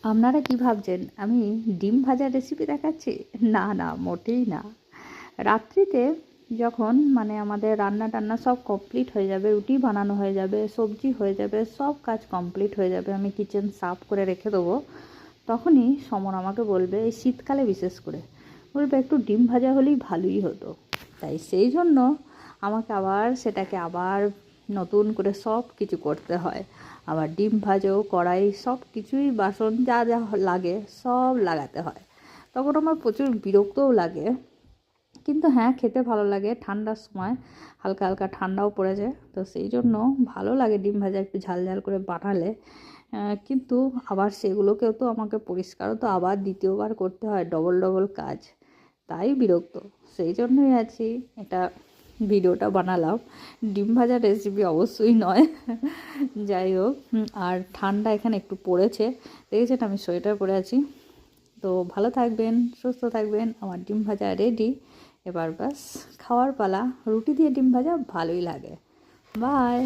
আপনারা কি ভাবছেন আমি ডিম ভাজার রেসিপি দেখাচ্ছি? না না, মোটেই না। রাত্রিতে যখন মানে আমাদের রান্না টান্না সব কমপ্লিট হয়ে যাবে, রুটি বানানো হয়ে যাবে, সবজি হয়ে যাবে, সব কাজ কমপ্লিট হয়ে যাবে, আমি কিচেন সাফ করে রেখে দেবো, তখনই সমর আমাকে বলবে, এই শীতকালে বিশেষ করে বলবে একটু ডিম ভাজা হলেই ভালোই হতো। তাই সেই জন্য আমাকে আবার সেটাকে আবার নতুন করে সব কিছু করতে হয়। আবার ডিম ভাজো, কড়াই, সব কিছুই, বাসন যা যা লাগে সব লাগাতে হয়। তখন আমার প্রচুর বিরক্তও লাগে, কিন্তু হ্যাঁ, খেতে ভালো লাগে। ঠান্ডার সময় হালকা হালকা ঠান্ডাও পড়েছে, তো সেই জন্য ভালো লাগে ডিম ভাজা একটু ঝাল ঝাল করে বানালে। কিন্তু আবার সেগুলোকেও তো আমাকে পরিষ্কারও তো আবার দ্বিতীয়বার করতে হয়, ডবল ডবল কাজ। তাই বিরক্ত, সেই জন্যই আছি এটা ভিডিওটা বানালাম। ডিম ভাজার রেসিপি অবশ্যই নয়। যাই হোক, আর ঠান্ডা এখানে একটু পড়েছে, দেখেছেন আমি সোয়েটার পরে আছি। তো ভালো থাকবেন, সুস্থ থাকবেন। আমার ডিম ভাজা রেডি, এবার বাস খাওয়ার পালা। রুটি দিয়ে ডিম ভাজা ভালোই লাগে। বাই।